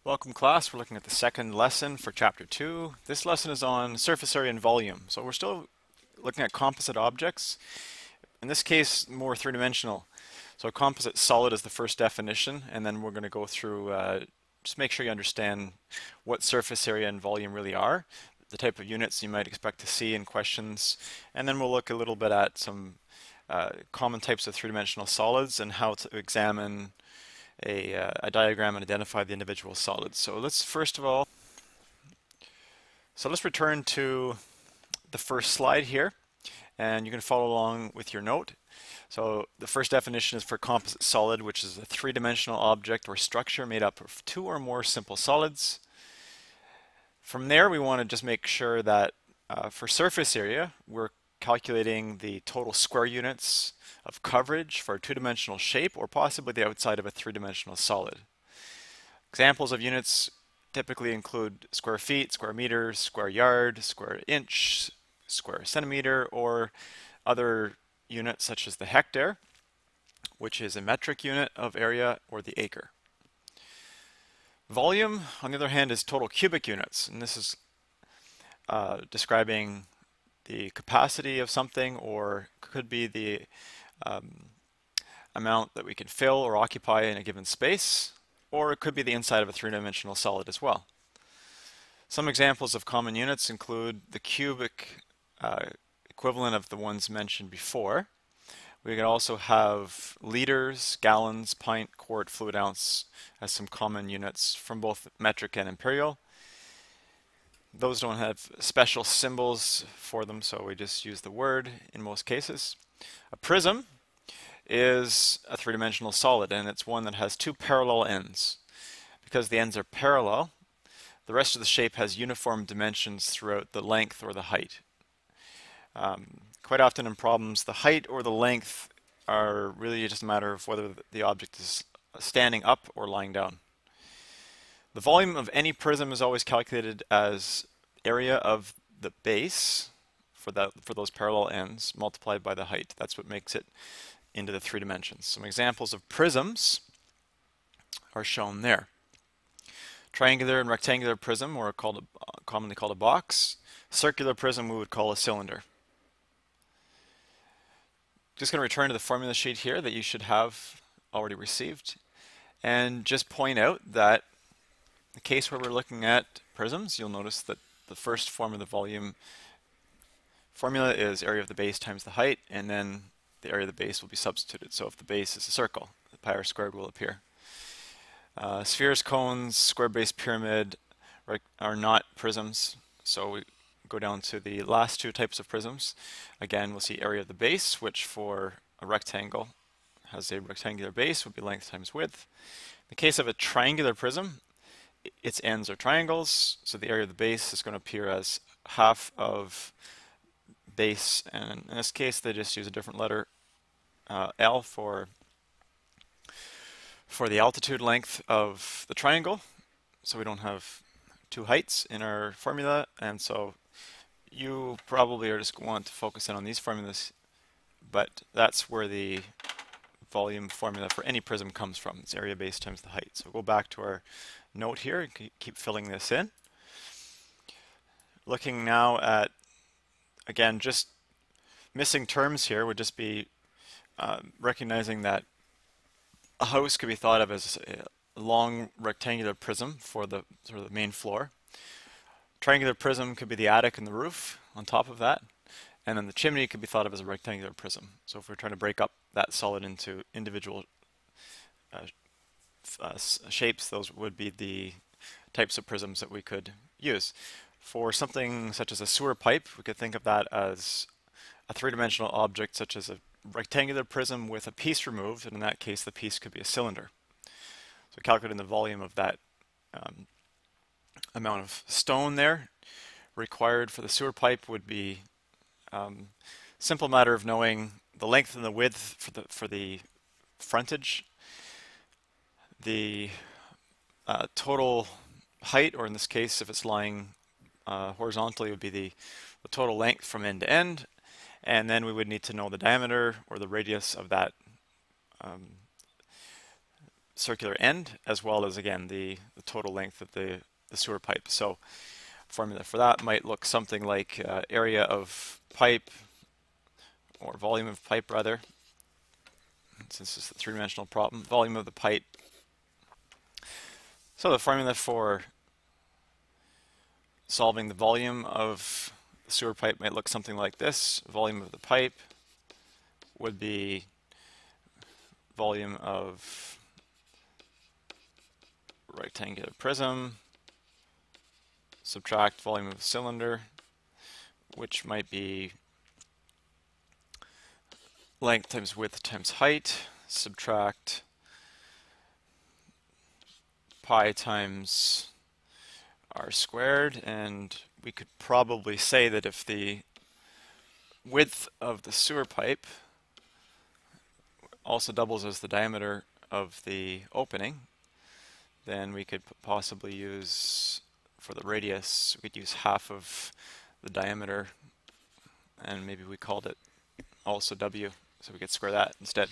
Welcome class, we're looking at the second lesson for chapter 2. This lesson is on surface area and volume. So we're still looking at composite objects, in this case more three-dimensional. So a composite solid is the first definition, and then we're going to go through, just make sure you understand what surface area and volume really are, the type of units you might expect to see in questions, and then we'll look a little bit at some common types of three-dimensional solids and how to examine a diagram and identify the individual solids. So let's return to the first slide here, and you can follow along with your note. So the first definition is for composite solid, which is a three-dimensional object or structure made up of two or more simple solids. From there, we want to just make sure that for surface area, we're calculating the total square units of coverage for a two-dimensional shape or possibly the outside of a three-dimensional solid. Examples of units typically include square feet, square meters, square yard, square inch, square centimeter, or other units such as the hectare, which is a metric unit of area, or the acre. Volume, on the other hand, is total cubic units, and this is describing the capacity of something, or could be the amount that we can fill or occupy in a given space, or it could be the inside of a three-dimensional solid as well. Some examples of common units include the cubic equivalent of the ones mentioned before. We can also have liters, gallons, pint, quart, fluid ounce as some common units from both metric and imperial. Those don't have special symbols for them, so we just use the word in most cases. A prism is a three-dimensional solid, and it's one that has two parallel ends. Because the ends are parallel, the rest of the shape has uniform dimensions throughout the length or the height. Quite often in problems, the height or the length are really just a matter of whether the object is standing up or lying down. The volume of any prism is always calculated as area of the base for those parallel ends multiplied by the height. That's what makes it into the three dimensions. Some examples of prisms are shown there. Triangular and rectangular prism, or commonly called a box. Circular prism we would call a cylinder. Just going to return to the formula sheet here that you should have already received, and just point out that the case where we're looking at prisms, you'll notice that the first form of the volume formula is area of the base times the height, and then the area of the base will be substituted. So if the base is a circle, the pi r squared will appear. Spheres, cones, square base pyramid are not prisms, so we go down to the last two types of prisms. Again, we'll see area of the base, which for a rectangle has a rectangular base, would be length times width. In the case of a triangular prism, its ends are triangles, so the area of the base is going to appear as half of base, and in this case they just use a different letter, L, for the altitude length of the triangle. So we don't have two heights in our formula, and so you probably are just want to focus in on these formulas, but that's where the volume formula for any prism comes from. It's area base times the height. So go back to our note here and keep filling this in. Looking now at, again, just missing terms here would just be recognizing that a house could be thought of as a long rectangular prism for the sort of the main floor. Triangular prism could be the attic and the roof on top of that, and then the chimney could be thought of as a rectangular prism. So if we're trying to break up that solid into individual shapes, those would be the types of prisms that we could use. For something such as a sewer pipe, we could think of that as a three-dimensional object such as a rectangular prism with a piece removed, and in that case the piece could be a cylinder. So calculating the volume of that amount of stone there required for the sewer pipe would be simple matter of knowing the length and the width for the frontage, the total height, or in this case if it's lying horizontally, would be the total length from end to end, and then we would need to know the diameter or the radius of that circular end, as well as, again, the total length of the sewer pipe. So formula for that might look something like area of pipe, or volume of pipe rather, since it's a three-dimensional problem, volume of the pipe. So the formula for solving the volume of the sewer pipe might look something like this. Volume of the pipe would be volume of rectangular prism, subtract volume of cylinder, which might be length times width times height, subtract pi times r squared, and we could probably say that if the width of the sewer pipe also doubles as the diameter of the opening, then we could possibly use, for the radius, we could use half of the diameter, and maybe we called it also W, so we could square that instead.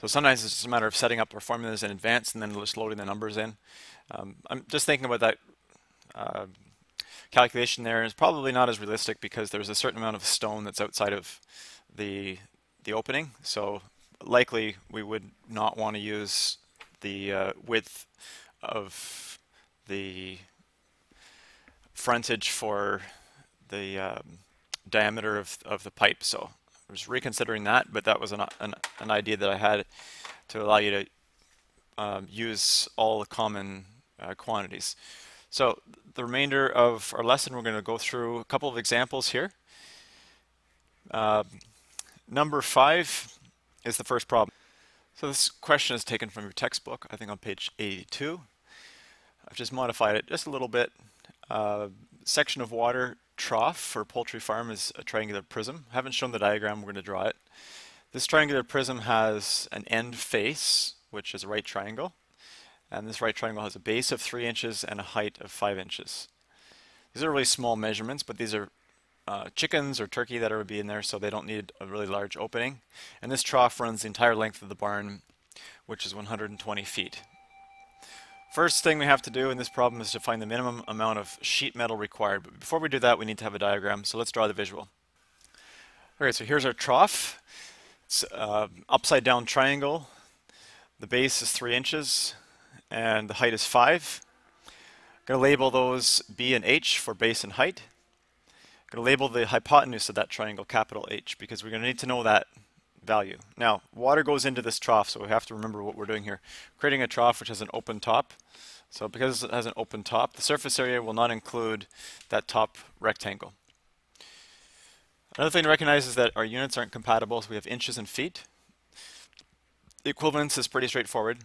So sometimes it's just a matter of setting up our formulas in advance and then just loading the numbers in. I'm just thinking about that calculation there. It's probably not as realistic because there's a certain amount of stone that's outside of the opening. So likely we would not want to use the width of the frontage for the diameter of the pipe. So I was reconsidering that, but that was an idea that I had to allow you to use all the common quantities. So the remainder of our lesson, we're going to go through a couple of examples here. Number 5 is the first problem. So this question is taken from your textbook, I think on page 82. I've just modified it just a little bit. Section of water trough for poultry farm is a triangular prism. I haven't shown the diagram, we're going to draw it. This triangular prism has an end face, which is a right triangle. And this right triangle has a base of 3 inches and a height of 5 inches. These are really small measurements, but these are chickens or turkey that would be in there, so they don't need a really large opening. And this trough runs the entire length of the barn, which is 120 feet. First thing we have to do in this problem is to find the minimum amount of sheet metal required. But before we do that, we need to have a diagram, so let's draw the visual. Okay, so here's our trough. It's an upside down triangle. The base is 3 inches and the height is 5. I'm going to label those B and H for base and height. I'm going to label the hypotenuse of that triangle capital H because we're going to need to know that value. Now, water goes into this trough, so we have to remember what we're doing here. Creating a trough which has an open top. So because it has an open top, the surface area will not include that top rectangle. Another thing to recognize is that our units aren't compatible, so we have inches and feet. The equivalence is pretty straightforward.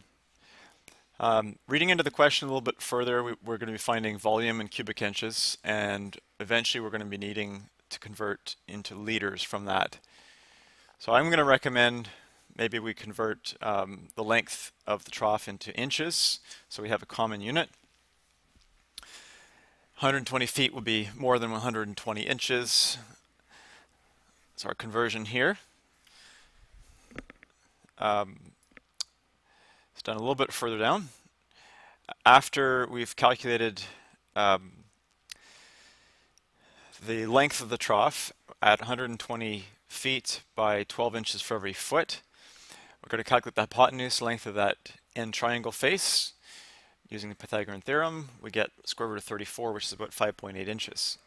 Reading into the question a little bit further, we're going to be finding volume in cubic inches, and eventually we're going to be needing to convert into liters from that. So I'm going to recommend maybe we convert the length of the trough into inches, so we have a common unit. 120 feet will be more than 120 inches. So our conversion here. It's done a little bit further down. After we've calculated the length of the trough at 120 feet by 12 inches for every foot, we're going to calculate the hypotenuse length of that end triangle face. Using the Pythagorean theorem, we get square root of 34, which is about 5.8 inches.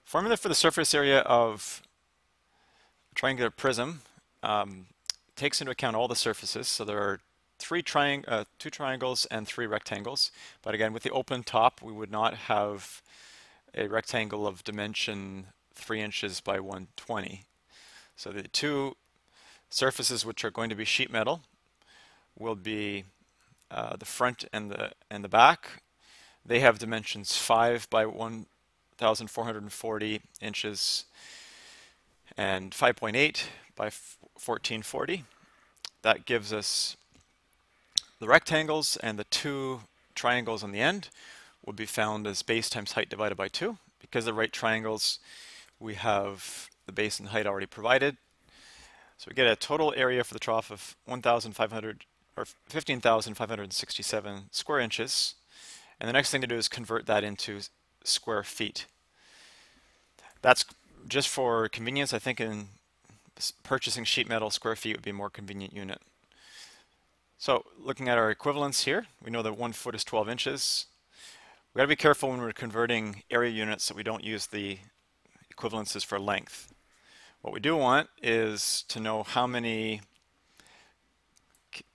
Formula for the surface area of a triangular prism takes into account all the surfaces. So there are two triangles and 3 rectangles. But again, with the open top, we would not have a rectangle of dimension 3 inches by 120. So the 2 surfaces which are going to be sheet metal will be the front and the back. They have dimensions 5 by 1,440 inches and 5.8 by 1440. That gives us the rectangles, and the 2 triangles on the end would be found as base times height divided by 2. Because they're right triangles, we have the base and height already provided. So we get a total area for the trough of 1,500 or 15,567 square inches. And the next thing to do is convert that into square feet. That's just for convenience. I think in purchasing sheet metal, square feet would be a more convenient unit. So looking at our equivalents here, we know that 1 foot is 12 inches. We got to be careful when we're converting area units that we don't use the equivalences for length. What we do want is to know how many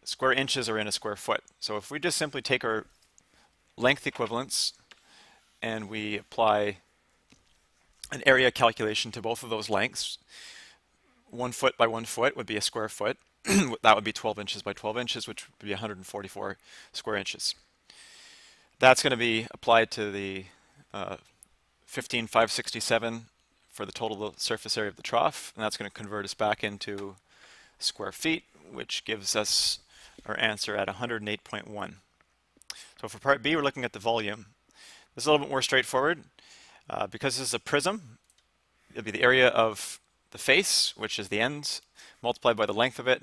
square inches are in a square foot. So if we just simply take our length equivalents and we apply an area calculation to both of those lengths, 1 foot by 1 foot would be a square foot. That would be 12 inches by 12 inches, which would be 144 square inches. That's going to be applied to the 15,567 for the total surface area of the trough, and that's going to convert us back into square feet, which gives us our answer at 108.1. So for part B, we're looking at the volume. This is a little bit more straightforward. Because this is a prism, it'll be the area of the face, which is the ends, multiplied by the length of it.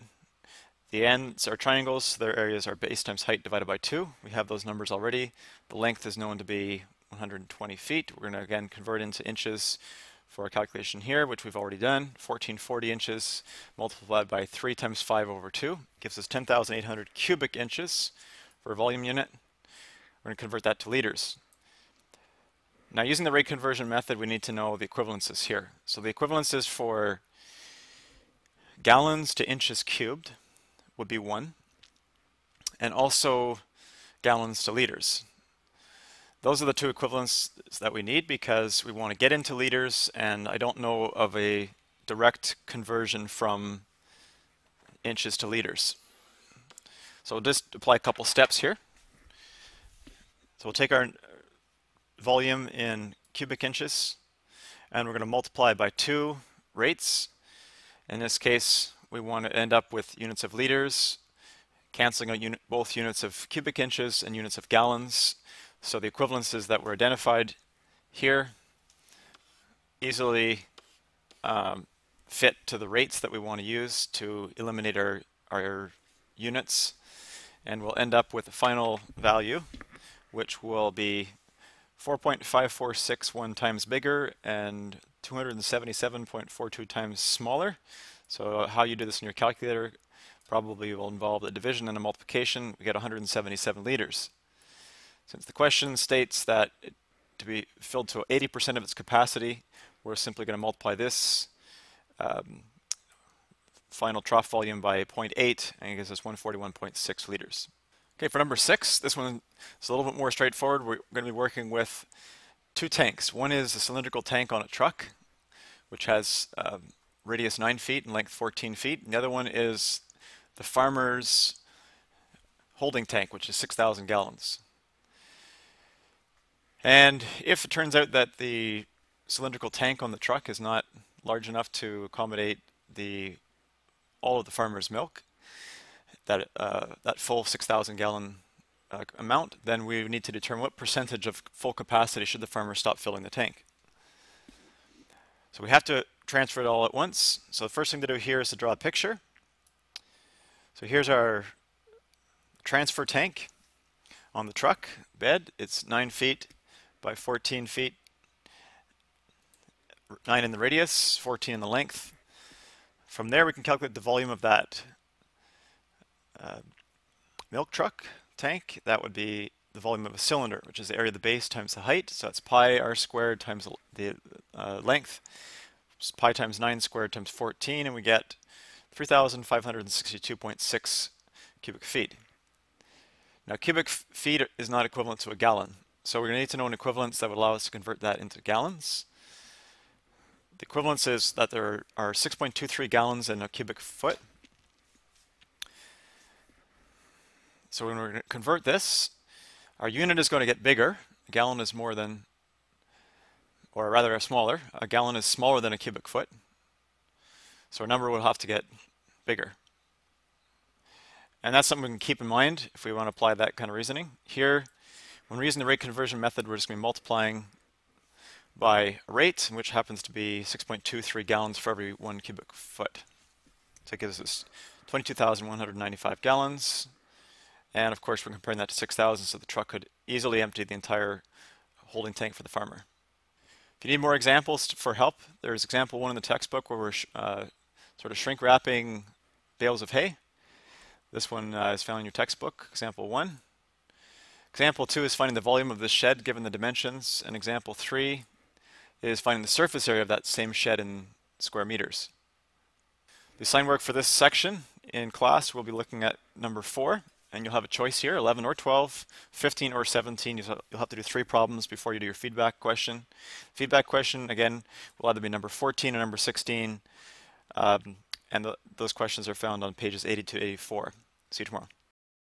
The ends are triangles, so their areas are base times height divided by 2. We have those numbers already. The length is known to be 120 feet. We're going to again convert into inches for our calculation here, which we've already done. 1440 inches multiplied by 3 times 5 over 2 gives us 10,800 cubic inches for a volume unit. We're going to convert that to liters. Now, using the rate conversion method, we need to know the equivalences here. So the equivalences for gallons to inches cubed would be 1, and also gallons to liters. Those are the two equivalents that we need because we want to get into liters, and I don't know of a direct conversion from inches to liters. So we'll just apply a couple steps here. So we'll take our volume in cubic inches, and we're going to multiply by 2 rates. In this case, we want to end up with units of liters, canceling out both units of cubic inches and units of gallons. So the equivalences that were identified here easily fit to the rates that we want to use to eliminate our units, and we'll end up with a final value, which will be 4.5461 times bigger and 277.42 times smaller. So how you do this in your calculator probably will involve a division and a multiplication. We get 177 liters. Since the question states that to be filled to 80% of its capacity, we're simply going to multiply this final trough volume by 0.8, and it gives us 141.6 liters. Okay, for number 6, this one is a little bit more straightforward. We're going to be working with 2 tanks. One is a cylindrical tank on a truck, which has radius 9 feet and length 14 feet. And the other one is the farmer's holding tank, which is 6,000 gallons. And if it turns out that the cylindrical tank on the truck is not large enough to accommodate all of the farmer's milk, that full 6,000 gallon amount, then we need to determine what percentage of full capacity should the farmer stop filling the tank. So we have to transfer it all at once. So the first thing to do here is to draw a picture. So here's our transfer tank on the truck bed. It's 9 feet by 14 feet, 9 in the radius, 14 in the length. From there we can calculate the volume of that milk truck tank. That would be the volume of a cylinder, which is the area of the base times the height. So that's pi r squared times the length, pi times 9 squared times 14, and we get 3,562.6 cubic feet. Now cubic feet is not equivalent to a gallon, so we're going to need to know an equivalence that would allow us to convert that into gallons. The equivalence is that there are 6.23 gallons in a cubic foot. So when we're going to convert this, our unit is going to get bigger. A gallon is more than, or rather smaller. A gallon is smaller than a cubic foot. So our number will have to get bigger. And that's something we can keep in mind if we want to apply that kind of reasoning. Here, when we're using the rate conversion method, we're just going to be multiplying by a rate, which happens to be 6.23 gallons for every 1 cubic foot. So it gives us 22,195 gallons. And of course, we're comparing that to 6,000, so the truck could easily empty the entire holding tank for the farmer. If you need more examples for help, there's example 1 in the textbook where we're sort of shrink wrapping bales of hay. This one is found in your textbook, example 1. Example 2 is finding the volume of the shed given the dimensions, and example 3 is finding the surface area of that same shed in square meters. The assigned work for this section in class, we'll be looking at number 4, and you'll have a choice here, 11 or 12, 15 or 17. You'll have to do 3 problems before you do your feedback question. Feedback question, again, will either be number 14 or number 16, and those questions are found on pages 80 to 84. See you tomorrow.